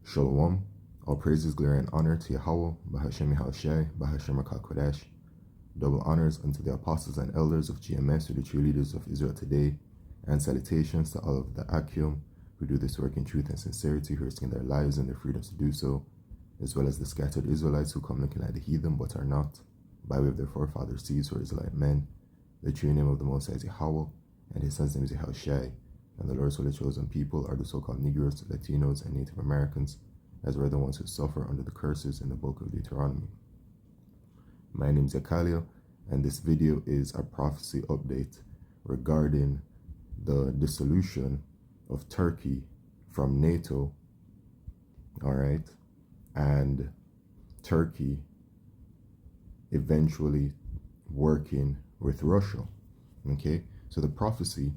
Shalom. All praises, glory, and honor to Yahweh, Bahashem Yahushai, Bahashem Kodesh. Double honors unto the apostles and elders of GMS, to the true leaders of Israel today, and salutations to all of the Akim who do this work in truth and sincerity, who risking their lives and their freedoms to do so, as well as the scattered Israelites who come looking like the heathen but are not, by way of their forefathers' seeds who are Israelite men. The true name of the Most High is Yahweh, and his son's name is Yahushai. And the Lord's holy chosen people are the so-called Negroes, Latinos, and Native Americans, as were the ones who suffer under the curses in the book of Deuteronomy. My name is Ezekiel, and this video is a prophecy update regarding the dissolution of Turkey from NATO, alright, and Turkey eventually working with Russia, okay? So the prophecy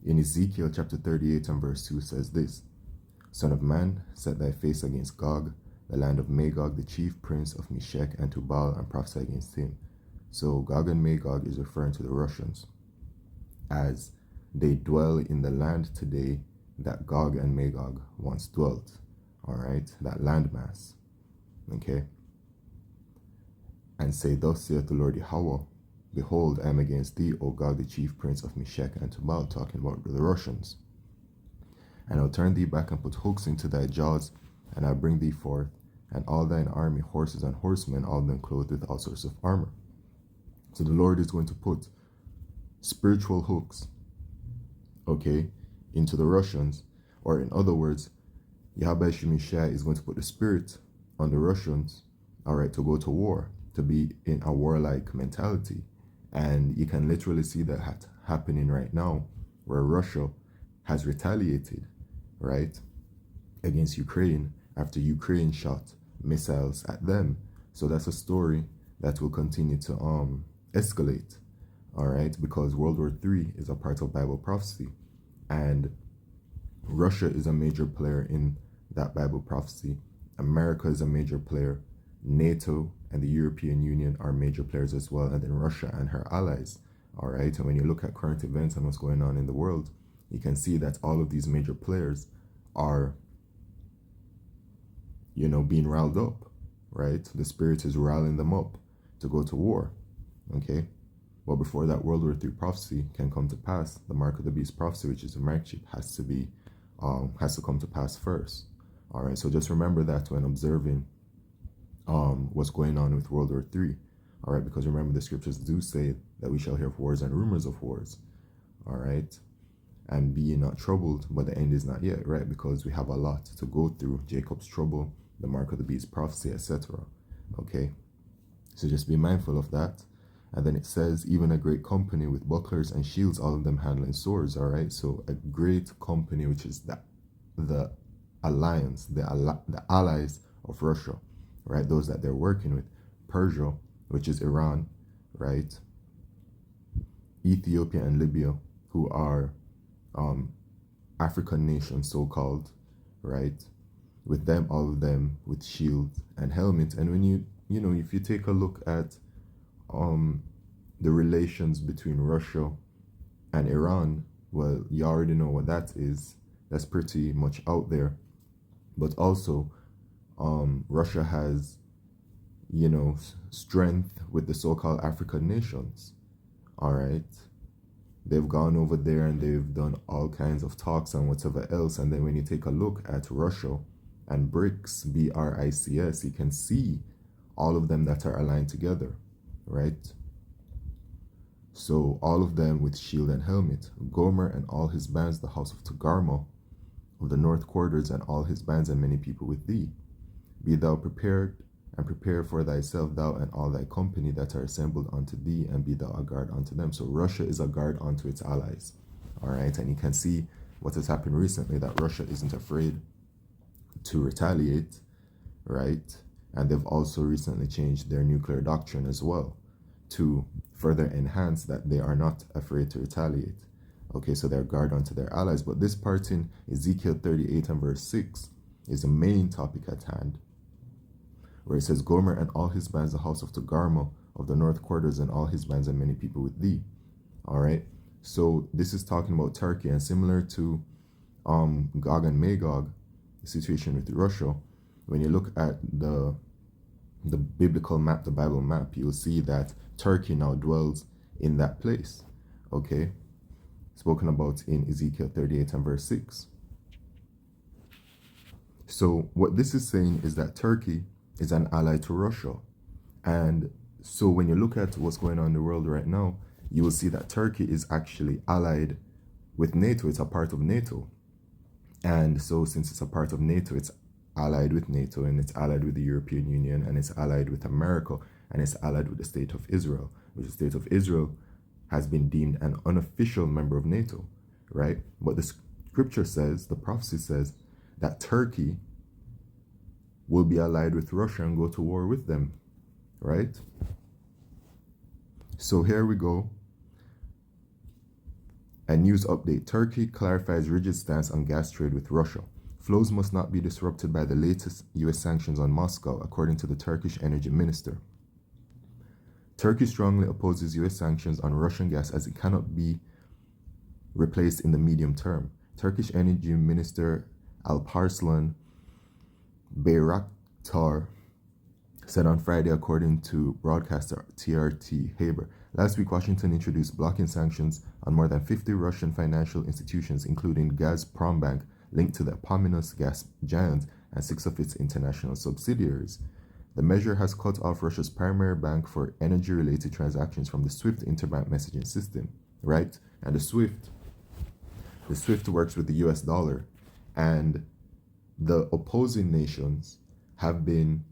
in Ezekiel chapter 38 and verse 2 says this: Son of man, set thy face against Gog, the land of Magog, the chief prince of Meshech and Tubal, and prophesy against him. So Gog and Magog is referring to the Russians, as they dwell in the land today that Gog and Magog once dwelt, all right, that landmass, okay? And say, thus saith the Lord Yahweh, behold, I am against thee, O Gog, the chief prince of Meshech and Tubal, talking about the Russians. And I'll turn thee back and put hooks into thy jaws, and I'll bring thee forth, and all thine army, horses and horsemen, all of them clothed with all sorts of armor. So the Lord is going to put spiritual hooks, okay, into the Russians, or in other words, Yahweh Shemishai is going to put the spirit on the Russians, all right, to go to war, to be in a warlike mentality. And you can literally see that happening right now, where Russia has retaliated, right, against Ukraine after Ukraine shot missiles at them. So that's a story that will continue to escalate, all right, because World War III is a part of Bible prophecy, and Russia is a major player in that Bible prophecy. America is a major player. NATO and the European Union are major players as well, and then Russia and her allies, all right? And when you look at current events and what's going on in the world, you can see that all of these major players are, you know, being riled up, right? The Spirit is riling them up to go to war, okay? But before that World War III prophecy can come to pass, the Mark of the Beast prophecy, which is the mark chip, has to come to pass first, all right? So just remember that when observing what's going on with World War III, all right? Because remember, the scriptures do say that we shall hear of wars and rumors of wars, all right? And be ye not troubled, but the end is not yet, right? Because we have a lot to go through: Jacob's trouble, the Mark of the Beast prophecy, etc. Okay, so just be mindful of that. And then it says, even a great company with bucklers and shields, all of them handling swords, all right? So a great company, which is the alliance, the allies of Russia, right? Those that they're working with. Persia, which is Iran, right? Ethiopia and Libya, who are African nations, so-called, right? With them, all of them with shields and helmets. And when you know, if you take a look at the relations between Russia and Iran, well, you already know what that is. That's pretty much out there. But also, Russia has, you know, strength with the so-called African nations, all right? They've gone over there and they've done all kinds of talks and whatever else. And then when you take a look at Russia and BRICS, BRICS, you can see all of them that are aligned together, right? So all of them with shield and helmet. Gomer and all his bands, the house of Togarmah of the north quarters, and all his bands, and many people with thee. Be thou prepared, and prepare for thyself, thou and all thy company that are assembled unto thee, and be thou a guard unto them. So Russia is a guard unto its allies, all right? And you can see what has happened recently, that Russia isn't afraid to retaliate, right? And they've also recently changed their nuclear doctrine as well to further enhance that they are not afraid to retaliate. Okay, so they're guard unto their allies. But this part in Ezekiel 38 and verse 6 is the main topic at hand, where it says, Gomer and all his bands, the house of Togarmah of the north quarters, and all his bands, and many people with thee. All right, so this is talking about Turkey, and similar to Gog and Magog, the situation with Russia, when you look at the biblical map, the Bible map, you'll see that Turkey now dwells in that place. Okay? Spoken about in Ezekiel 38 and verse 6. So what this is saying is that Turkey is an ally to Russia. And so when you look at what's going on in the world right now, you will see that Turkey is actually allied with NATO. It's a part of NATO. And so since it's a part of NATO, it's allied with NATO, and it's allied with the European Union, and it's allied with America, and it's allied with the State of Israel, which the State of Israel has been deemed an unofficial member of NATO, right? But the scripture says, the prophecy says, that Turkey will be allied with Russia and go to war with them, right? So here we go. A news update. Turkey clarifies rigid stance on gas trade with Russia. Flows must not be disrupted by the latest U.S. sanctions on Moscow, according to the Turkish energy minister. Turkey strongly opposes U.S. sanctions on Russian gas as it cannot be replaced in the medium term. Turkish energy minister Alparslan Bayraktar said on Friday, according to broadcaster TRT Haber. Last week, Washington introduced blocking sanctions on more than 50 Russian financial institutions, including Gazprom Bank, linked to the eponymous gas giant, and 6 of its international subsidiaries. The measure has cut off Russia's primary bank for energy-related transactions from the SWIFT interbank messaging system, right? And the SWIFT works with the US dollar, and the opposing nations have been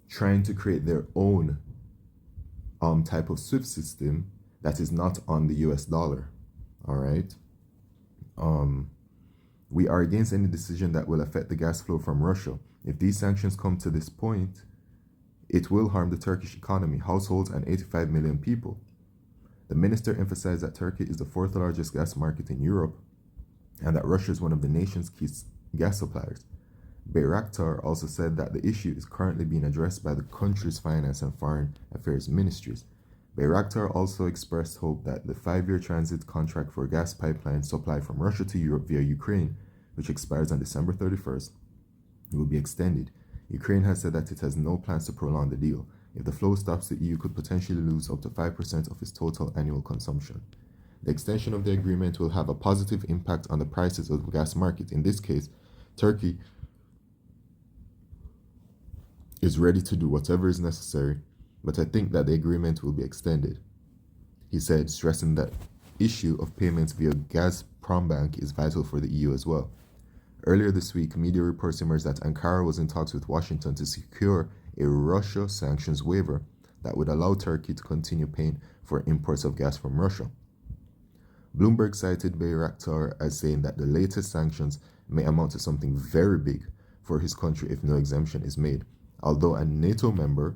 trying to create their own type of SWIFT system that is not on the US dollar. All right. We are against any decision that will affect the gas flow from Russia. If these sanctions come to this point, it will harm the Turkish economy, households, and 85 million people. The minister emphasized that Turkey is the 4th largest gas market in Europe and that Russia is one of the nation's key gas suppliers. Bayraktar also said that the issue is currently being addressed by the country's finance and foreign affairs ministries. Bayraktar also expressed hope that the 5-year transit contract for gas pipeline supply from Russia to Europe via Ukraine, which expires on December 31st, will be extended. Ukraine has said that it has no plans to prolong the deal. If the flow stops, the EU could potentially lose up to 5% of its total annual consumption. The extension of the agreement will have a positive impact on the prices of the gas market. In this case, Turkey is ready to do whatever is necessary, but I think that the agreement will be extended, he said, stressing that issue of payments via Gazprom Bank is vital for the EU as well. Earlier this week, media reports emerged that Ankara was in talks with Washington to secure a Russia sanctions waiver that would allow Turkey to continue paying for imports of gas from Russia. Bloomberg cited Bayraktar as saying that the latest sanctions may amount to something very big for his country if no exemption is made. Although a NATO member,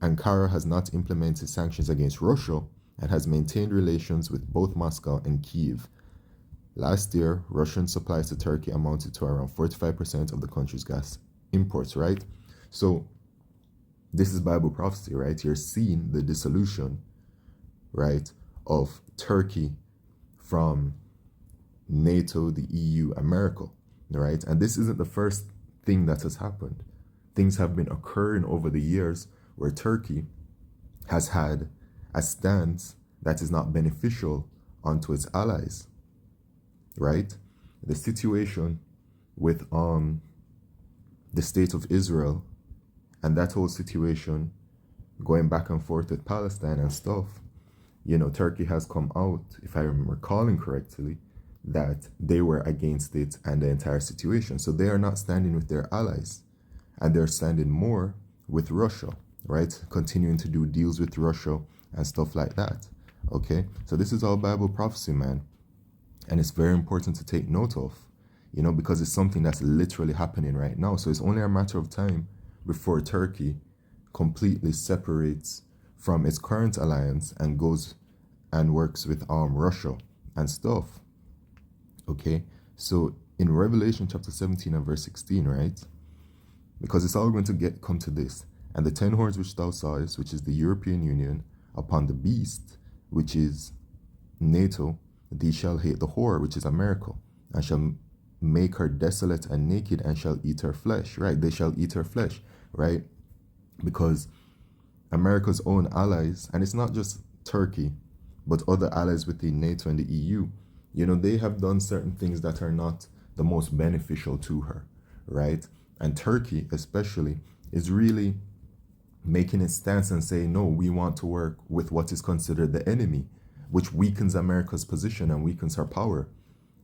Ankara has not implemented sanctions against Russia and has maintained relations with both Moscow and Kyiv. Last year, Russian supplies to Turkey amounted to around 45% of the country's gas imports, right? So this is Bible prophecy, right? You're seeing the dissolution, right, of Turkey from NATO, the EU, America, right? And this isn't the first thing that has happened. Things have been occurring over the years where Turkey has had a stance that is not beneficial onto its allies, right? The situation with the State of Israel and that whole situation going back and forth with Palestine and stuff, you know, Turkey has come out, if I'm recalling correctly, that they were against it and the entire situation. So they are not standing with their allies, and they're standing more with Russia, right? Continuing to do deals with Russia and stuff like that, okay? So this is all Bible prophecy, man. And it's very important to take note of, you know, because it's something that's literally happening right now. So it's only a matter of time before Turkey completely separates from its current alliance and goes and works with Russia and stuff. Okay, so in Revelation chapter 17 and verse 16, right? Because it's all going to come to this. And the 10 horns which thou sawest, which is the European Union, upon the beast, which is NATO, thee shall hate the whore, which is America, and shall make her desolate and naked, and shall eat her flesh, right? They shall eat her flesh, right? Because America's own allies, and it's not just Turkey, but other allies within NATO and the EU, they have done certain things that are not the most beneficial to her, right? And Turkey, especially, is really making its stance and saying, no, we want to work with what is considered the enemy, which weakens America's position and weakens her power,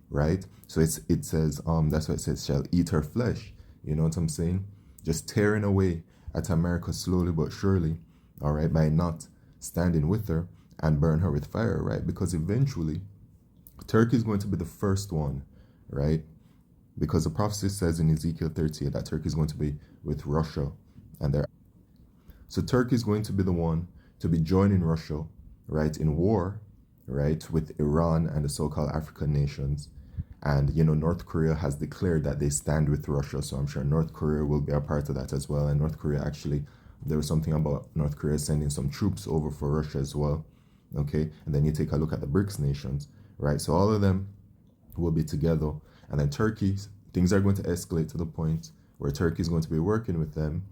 right? So it says, that's what it says, shall eat her flesh. You know what I'm saying? Just tearing away at America slowly but surely, all right, by not standing with her, and burn her with fire, right? Because eventually, Turkey is going to be the first one, right? Because the prophecy says in Ezekiel 38 that Turkey is going to be with Russia, and they're so Turkey is going to be the one to be joining Russia, right, in war, right, with Iran and the so-called African nations. And, North Korea has declared that they stand with Russia. So I'm sure North Korea will be a part of that as well. And North Korea actually, there was something about North Korea sending some troops over for Russia as well. Okay. And then you take a look at the BRICS nations, right? So all of them will be together. And then Turkey, things are going to escalate to the point where Turkey is going to be working with them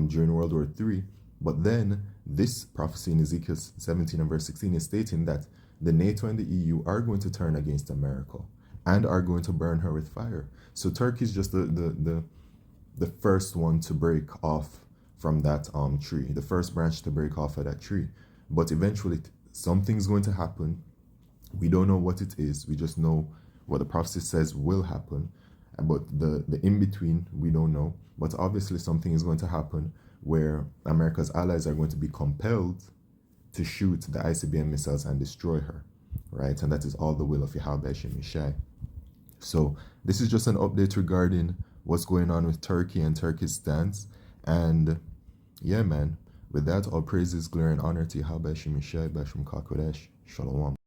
during World War III. But then this prophecy in Ezekiel 17 and verse 16 is stating that the NATO and the EU are going to turn against America and are going to burn her with fire. So Turkey is just the first one to break off from that tree, the first branch to break off of that tree. But eventually something's going to happen. We don't know what it is. We just know what the prophecy says will happen. But the in-between, we don't know. But obviously something is going to happen where America's allies are going to be compelled to shoot the ICBM missiles and destroy her, right? And that is all the will of Yahweh Shemishai. So this is just an update regarding what's going on with Turkey and Turkey's stance. And yeah, man, with that, all praises, glory, and honor to Yahweh Shemishai, Bashim Kakodesh, Shalom.